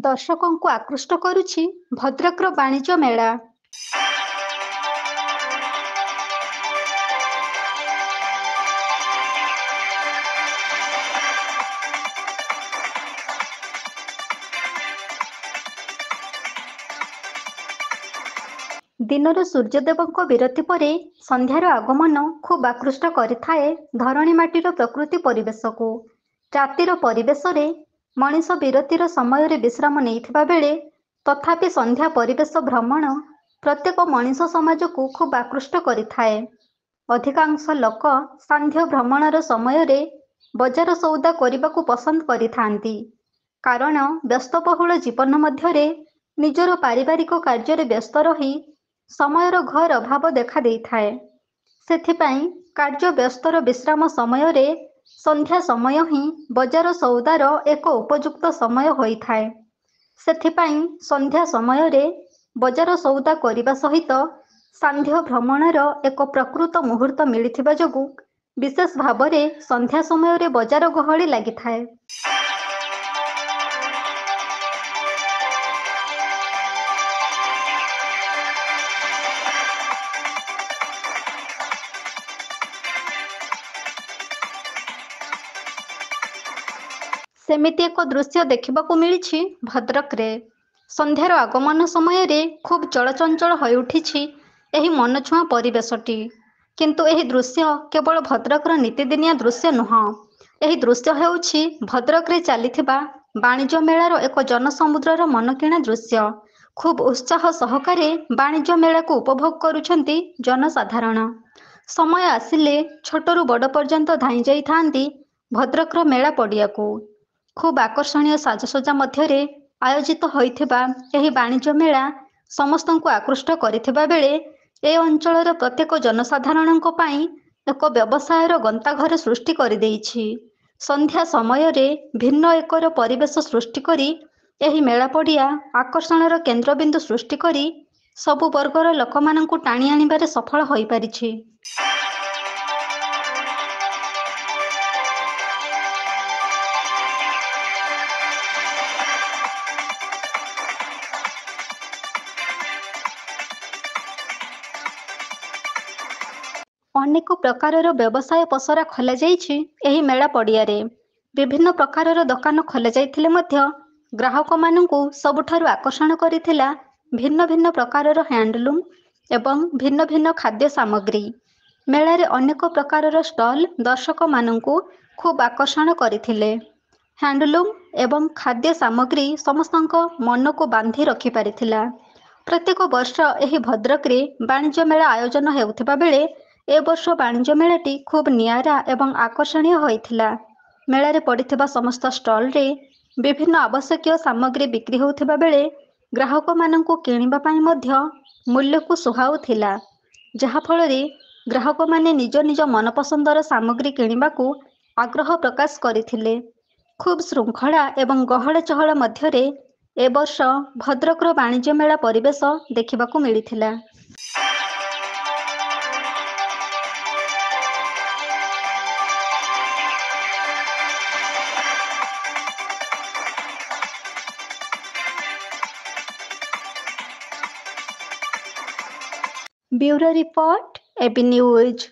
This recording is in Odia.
ଦର୍ଶକଙ୍କୁ ଆକୃଷ୍ଟ କରୁଛି ଭଦ୍ରକର ବାଣିଜ୍ୟ ମେଳା। ଦିନର ସୂର୍ଯ୍ୟଦେବଙ୍କ ବିରତି ପରେ ସନ୍ଧ୍ୟାର ଆଗମନ ଖୁବ୍ ଆକୃଷ୍ଟ କରିଥାଏ ଧରଣୀ ମାଟିର ପ୍ରକୃତି ପରିବେଶକୁ। ରାତିର ପରିବେଶରେ ମଣିଷ ବିରତିର ସମୟରେ ବିଶ୍ରାମ ନେଇଥିବା ବେଳେ ତଥାପି ସନ୍ଧ୍ୟା ପରିବେଶ ଭ୍ରମଣ ପ୍ରତ୍ୟେକ ମଣିଷ ସମାଜକୁ ଖୁବ୍ ଆକୃଷ୍ଟ କରିଥାଏ। ଅଧିକାଂଶ ଲୋକ ସାନ୍ଧ୍ୟ ଭ୍ରମଣର ସମୟରେ ବଜାର ସଉଦା କରିବାକୁ ପସନ୍ଦ କରିଥାନ୍ତି, କାରଣ ବ୍ୟସ୍ତବହୁଳ ଜୀବନ ମଧ୍ୟରେ ନିଜର ପାରିବାରିକ କାର୍ଯ୍ୟରେ ବ୍ୟସ୍ତ ରହି ସମୟର ଘୋର ଅଭାବ ଦେଖା ଦେଇଥାଏ। ସେଥିପାଇଁ କାର୍ଯ୍ୟ ବ୍ୟସ୍ତର ବିଶ୍ରାମ ସମୟରେ ସନ୍ଧ୍ୟା ସମୟ ହିଁ ବଜାର ସଉଦାର ଏକ ଉପଯୁକ୍ତ ସମୟ ହୋଇଥାଏ। ସେଥିପାଇଁ ସନ୍ଧ୍ୟା ସମୟରେ ବଜାର ସଉଦା କରିବା ସହିତ ସାନ୍ଧ୍ୟ ଭ୍ରମଣର ଏକ ପ୍ରକୃତ ମୁହୂର୍ତ୍ତ ମିଳିଥିବା ଯୋଗୁଁ ବିଶେଷ ଭାବରେ ସନ୍ଧ୍ୟା ସମୟରେ ବଜାର ଗହଳି ଲାଗିଥାଏ। ସେମିତି ଏକ ଦୃଶ୍ୟ ଦେଖିବାକୁ ମିଳିଛି ଭଦ୍ରକରେ। ସନ୍ଧ୍ୟାର ଆଗମନ ସମୟରେ ଖୁବ୍ ଚଳଚଞ୍ଚଳ ହୋଇଉଠିଛି ଏହି ମନଛୁଆଁ ପରିବେଶଟି। କିନ୍ତୁ ଏହି ଦୃଶ୍ୟ କେବଳ ଭଦ୍ରକର ନୀତିଦିନିଆ ଦୃଶ୍ୟ ନୁହଁ। ଏହି ଦୃଶ୍ୟ ହେଉଛି ଭଦ୍ରକରେ ଚାଲିଥିବା ବାଣିଜ୍ୟ ମେଳାର ଏକ ଜନସମୁଦ୍ରର ମନକିଣା ଦୃଶ୍ୟ। ଖୁବ୍ ଉତ୍ସାହ ସହକାରେ ବାଣିଜ୍ୟ ମେଳାକୁ ଉପଭୋଗ କରୁଛନ୍ତି ଜନସାଧାରଣ। ସମୟ ଆସିଲେ ଛୋଟରୁ ବଡ଼ ପର୍ଯ୍ୟନ୍ତ ଧାଇଁ ଯାଇଥାନ୍ତି ଭଦ୍ରକର ମେଳା ପଡ଼ିଆକୁ। ଖୁବ୍ ଆକର୍ଷଣୀୟ ସାଜସଜ୍ଜା ମଧ୍ୟରେ ଆୟୋଜିତ ହୋଇଥିବା ଏହି ବାଣିଜ୍ୟ ମେଳା ସମସ୍ତଙ୍କୁ ଆକୃଷ୍ଟ କରିଥିବା ବେଳେ ଏ ଅଞ୍ଚଳର ପ୍ରତ୍ୟେକ ଜନସାଧାରଣଙ୍କ ପାଇଁ ଏକ ବ୍ୟବସାୟର ଗନ୍ତାଘର ସୃଷ୍ଟି କରିଦେଇଛି। ସନ୍ଧ୍ୟା ସମୟରେ ଭିନ୍ନ ଏକର ପରିବେଶ ସୃଷ୍ଟି କରି ଏହି ମେଳା ପଡ଼ିଆ ଆକର୍ଷଣର କେନ୍ଦ୍ରବିନ୍ଦୁ ସୃଷ୍ଟି କରି ସବୁ ବର୍ଗର ଲୋକମାନଙ୍କୁ ଟାଣି ଆଣିବାରେ ସଫଳ ହୋଇପାରିଛି। ଅନେକ ପ୍ରକାରର ବ୍ୟବସାୟ ପସରା ଖୋଲାଯାଇଛି ଏହି ମେଳା ପଡ଼ିଆରେ। ବିଭିନ୍ନ ପ୍ରକାରର ଦୋକାନ ଖୋଲାଯାଇଥିଲେ ମଧ୍ୟ ଗ୍ରାହକମାନଙ୍କୁ ସବୁଠାରୁ ଆକର୍ଷଣ କରିଥିଲା ଭିନ୍ନ ଭିନ୍ନ ପ୍ରକାରର ହ୍ୟାଣ୍ଡଲୁମ୍ ଏବଂ ଭିନ୍ନ ଭିନ୍ନ ଖାଦ୍ୟ ସାମଗ୍ରୀ। ମେଳାରେ ଅନେକ ପ୍ରକାରର ଷ୍ଟଲ୍ ଦର୍ଶକମାନଙ୍କୁ ଖୁବ୍ ଆକର୍ଷଣ କରିଥିଲେ। ହ୍ୟାଣ୍ଡଲୁମ୍ ଏବଂ ଖାଦ୍ୟ ସାମଗ୍ରୀ ସମସ୍ତଙ୍କ ମନକୁ ବାନ୍ଧି ରଖିପାରିଥିଲା। ପ୍ରତ୍ୟେକ ବର୍ଷ ଏହି ଭଦ୍ରକରେ ବାଣିଜ୍ୟ ମେଳା ଆୟୋଜନ ହେଉଥିବା ବେଳେ ଏ ବର୍ଷ ବାଣିଜ୍ୟ ମେଳାଟି ଖୁବ୍ ନିଆରା ଏବଂ ଆକର୍ଷଣୀୟ ହୋଇଥିଲା। ମେଳାରେ ପଡ଼ିଥିବା ସମସ୍ତ ଷ୍ଟଲ୍ରେ ବିଭିନ୍ନ ଆବଶ୍ୟକୀୟ ସାମଗ୍ରୀ ବିକ୍ରି ହେଉଥିବା ବେଳେ ଗ୍ରାହକମାନଙ୍କୁ କିଣିବା ପାଇଁ ମଧ୍ୟ ମୂଲ୍ୟକୁ ସୁହାଉଥିଲା, ଯାହାଫଳରେ ଗ୍ରାହକମାନେ ନିଜ ନିଜ ମନପସନ୍ଦର ସାମଗ୍ରୀ କିଣିବାକୁ ଆଗ୍ରହ ପ୍ରକାଶ କରିଥିଲେ। ଖୁବ୍ ଶୃଙ୍ଖଳା ଏବଂ ଗହଳ ଚହଳ ମଧ୍ୟରେ ଏ ବର୍ଷ ଭଦ୍ରକର ବାଣିଜ୍ୟ ମେଳା ପରିବେଶ ଦେଖିବାକୁ ମିଳିଥିଲା। Bureau report, AB news.